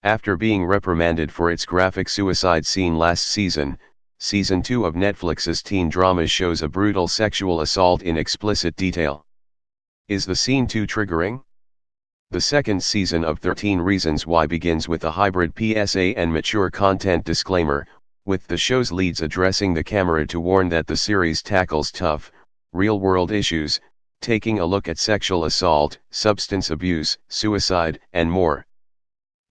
After being reprimanded for its graphic suicide scene last season, Season 2 of Netflix's teen drama shows a brutal sexual assault in explicit detail. Is the scene too triggering? The second season of 13 Reasons Why begins with a hybrid PSA and mature content disclaimer, with the show's leads addressing the camera to warn that the series tackles tough, real-world issues, taking a look at sexual assault, substance abuse, suicide, and more.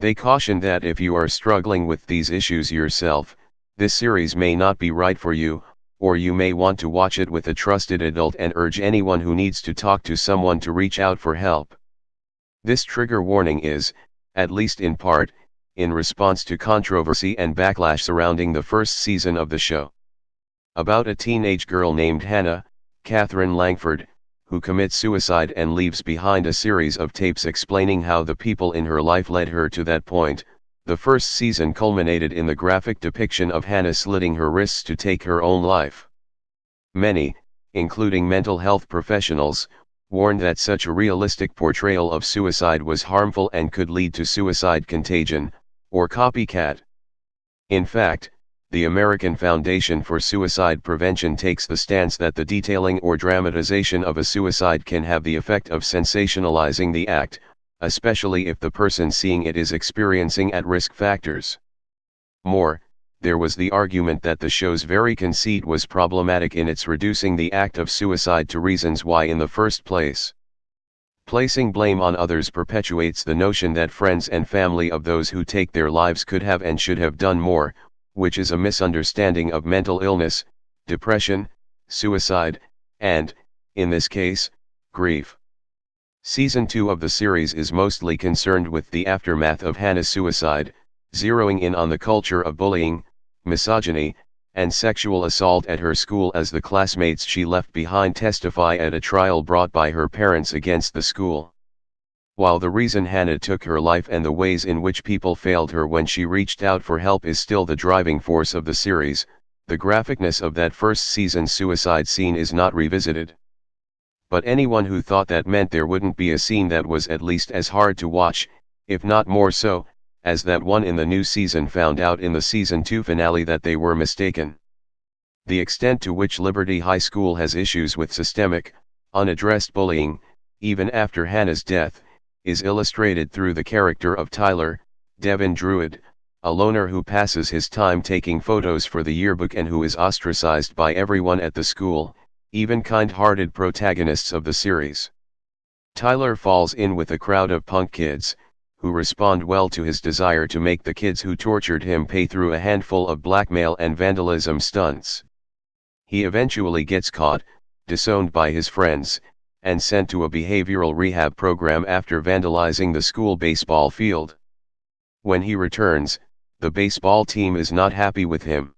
They caution that if you are struggling with these issues yourself, this series may not be right for you, or you may want to watch it with a trusted adult, and urge anyone who needs to talk to someone to reach out for help. This trigger warning is, at least in part, in response to controversy and backlash surrounding the first season of the show. About a teenage girl named Hannah, Catherine Langford, who commits suicide and leaves behind a series of tapes explaining how the people in her life led her to that point. The first season culminated in the graphic depiction of Hannah slitting her wrists to take her own life. Many, including mental health professionals, warned that such a realistic portrayal of suicide was harmful and could lead to suicide contagion, or copycat. In fact, the American Foundation for Suicide Prevention takes the stance that the detailing or dramatization of a suicide can have the effect of sensationalizing the act, especially if the person seeing it is experiencing at-risk factors. More, there was the argument that the show's very conceit was problematic in its reducing the act of suicide to reasons why in the first place. Placing blame on others perpetuates the notion that friends and family of those who take their lives could have and should have done more, which is a misunderstanding of mental illness, depression, suicide, and, in this case, grief. Season 2 of the series is mostly concerned with the aftermath of Hannah's suicide, zeroing in on the culture of bullying, misogyny, and sexual assault at her school as the classmates she left behind testify at a trial brought by her parents against the school. While the reason Hannah took her life and the ways in which people failed her when she reached out for help is still the driving force of the series, the graphicness of that first season's suicide scene is not revisited. But anyone who thought that meant there wouldn't be a scene that was at least as hard to watch, if not more so, as that one in the new season found out in the Season 2 finale that they were mistaken. The extent to which Liberty High School has issues with systemic, unaddressed bullying, even after Hannah's death, is illustrated through the character of Tyler, Devin Druid, a loner who passes his time taking photos for the yearbook and who is ostracized by everyone at the school, even kind-hearted protagonists of the series. Tyler falls in with a crowd of punk kids, who respond well to his desire to make the kids who tortured him pay through a handful of blackmail and vandalism stunts. He eventually gets caught, disowned by his friends, and sent to a behavioral rehab program after vandalizing the school baseball field. When he returns, the baseball team is not happy with him.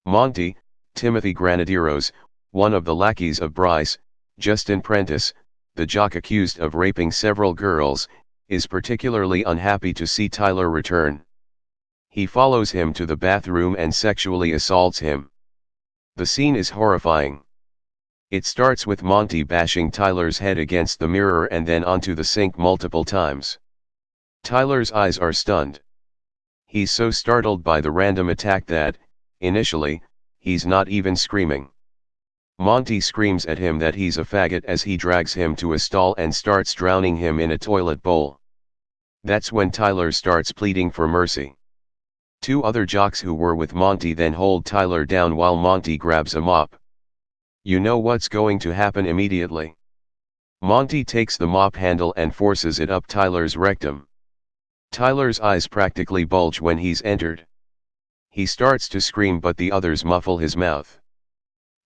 Monty, Timothy Granadiros, one of the lackeys of Bryce, Justin Prentice, the jock accused of raping several girls, is particularly unhappy to see Tyler return. He follows him to the bathroom and sexually assaults him. The scene is horrifying. It starts with Monty bashing Tyler's head against the mirror and then onto the sink multiple times. Tyler's eyes are stunned. He's so startled by the random attack that, initially, he's not even screaming. Monty screams at him that he's a faggot as he drags him to a stall and starts drowning him in a toilet bowl. That's when Tyler starts pleading for mercy. Two other jocks who were with Monty then hold Tyler down while Monty grabs a mop. You know what's going to happen immediately. Monty takes the mop handle and forces it up Tyler's rectum. Tyler's eyes practically bulge when he's entered. He starts to scream but the others muffle his mouth.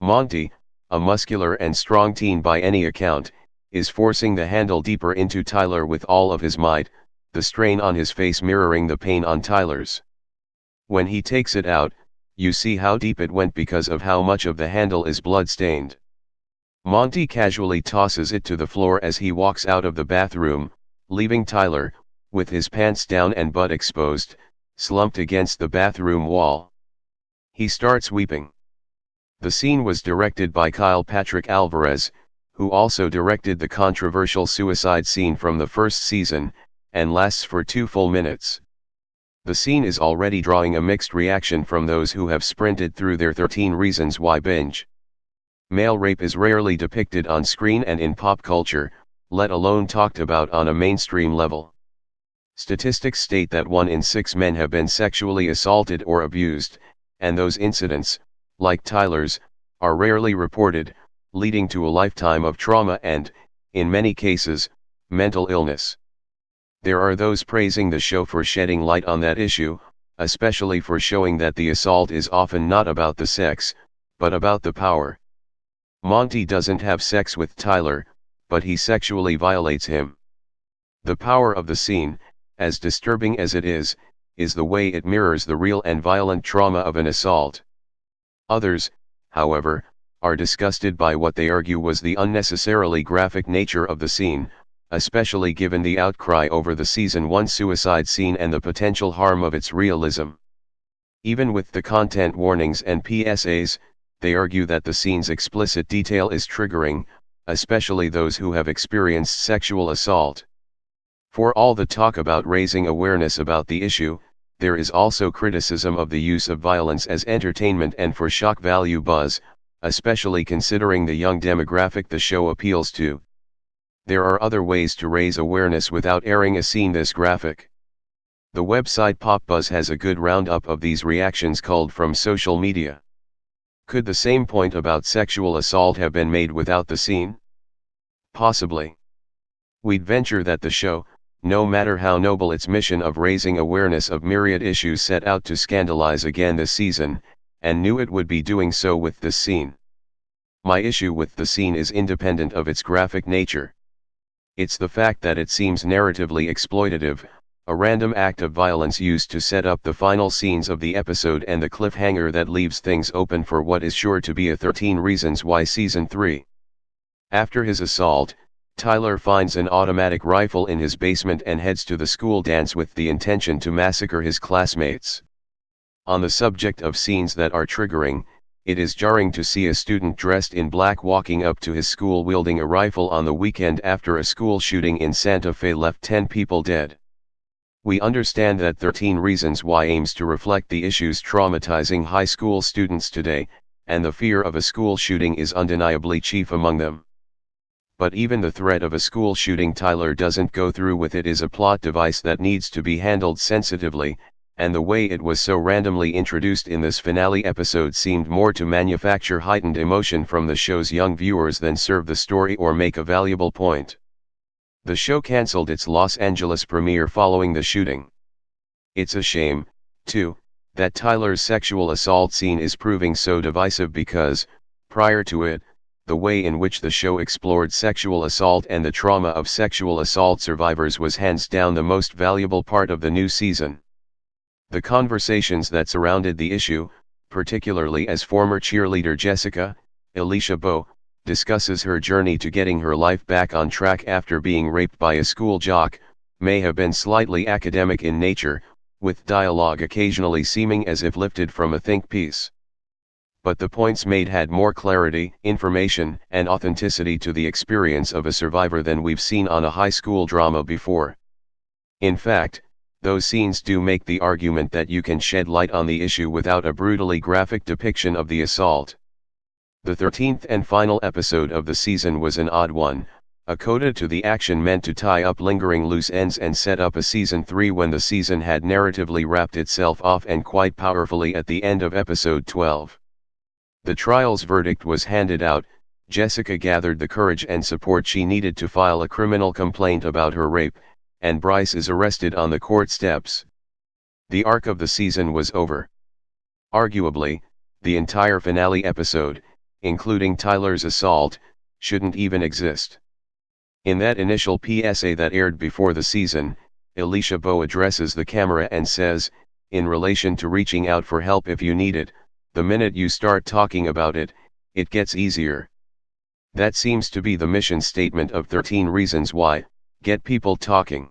Monty, a muscular and strong teen by any account, is forcing the handle deeper into Tyler with all of his might, the strain on his face mirroring the pain on Tyler's. When he takes it out, you see how deep it went because of how much of the handle is blood-stained. Monty casually tosses it to the floor as he walks out of the bathroom, leaving Tyler, with his pants down and butt exposed, slumped against the bathroom wall. He starts weeping. The scene was directed by Kyle Patrick Alvarez, who also directed the controversial suicide scene from the first season, and lasts for 2 full minutes. The scene is already drawing a mixed reaction from those who have sprinted through their 13 Reasons Why binge. Male rape is rarely depicted on screen and in pop culture, let alone talked about on a mainstream level. Statistics state that 1 in 6 men have been sexually assaulted or abused, and those incidents, like Tyler's, are rarely reported, leading to a lifetime of trauma and, in many cases, mental illness. There are those praising the show for shedding light on that issue, especially for showing that the assault is often not about the sex, but about the power. Monty doesn't have sex with Tyler, but he sexually violates him. The power of the scene, as disturbing as it is the way it mirrors the real and violent trauma of an assault. Others, however, are disgusted by what they argue was the unnecessarily graphic nature of the scene, especially given the outcry over the season 1 suicide scene and the potential harm of its realism. Even with the content warnings and PSAs, they argue that the scene's explicit detail is triggering, especially those who have experienced sexual assault. For all the talk about raising awareness about the issue, there is also criticism of the use of violence as entertainment and for shock value buzz, especially considering the young demographic the show appeals to. There are other ways to raise awareness without airing a scene this graphic. The website PopBuzz has a good roundup of these reactions culled from social media. Could the same point about sexual assault have been made without the scene? Possibly. We'd venture that the show, no matter how noble its mission of raising awareness of myriad issues, set out to scandalize again this season, and knew it would be doing so with this scene. My issue with the scene is independent of its graphic nature. It's the fact that it seems narratively exploitative, a random act of violence used to set up the final scenes of the episode and the cliffhanger that leaves things open for what is sure to be a 13 Reasons Why Season 3. After his assault, Tyler finds an automatic rifle in his basement and heads to the school dance with the intention to massacre his classmates. On the subject of scenes that are triggering, it is jarring to see a student dressed in black walking up to his school wielding a rifle on the weekend after a school shooting in Santa Fe left 10 people dead. We understand that 13 Reasons Why aims to reflect the issues traumatizing high school students today, and the fear of a school shooting is undeniably chief among them. But even the threat of a school shooting Tyler doesn't go through with it is a plot device that needs to be handled sensitively, and the way it was so randomly introduced in this finale episode seemed more to manufacture heightened emotion from the show's young viewers than serve the story or make a valuable point. The show cancelled its Los Angeles premiere following the shooting. It's a shame, too, that Tyler's sexual assault scene is proving so divisive because, prior to it, the way in which the show explored sexual assault and the trauma of sexual assault survivors was hands down the most valuable part of the new season. The conversations that surrounded the issue, particularly as former cheerleader Jessica, Alicia Bowe, discusses her journey to getting her life back on track after being raped by a school jock, may have been slightly academic in nature, with dialogue occasionally seeming as if lifted from a think piece. But the points made had more clarity, information, and authenticity to the experience of a survivor than we've seen on a high school drama before. In fact, those scenes do make the argument that you can shed light on the issue without a brutally graphic depiction of the assault. The 13th and final episode of the season was an odd one, a coda to the action meant to tie up lingering loose ends and set up a season 3 when the season had narratively wrapped itself off and quite powerfully at the end of episode 12. The trial's verdict was handed out, Jessica gathered the courage and support she needed to file a criminal complaint about her rape, and Bryce is arrested on the court steps. The arc of the season was over. Arguably, the entire finale episode, including Tyler's assault, shouldn't even exist. In that initial PSA that aired before the season, Alicia Bowe addresses the camera and says, in relation to reaching out for help if you need it, the minute you start talking about it, it gets easier. That seems to be the mission statement of 13 Reasons Why, get people talking.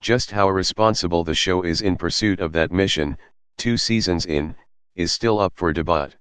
Just how responsible the show is in pursuit of that mission, 2 seasons in, is still up for debate.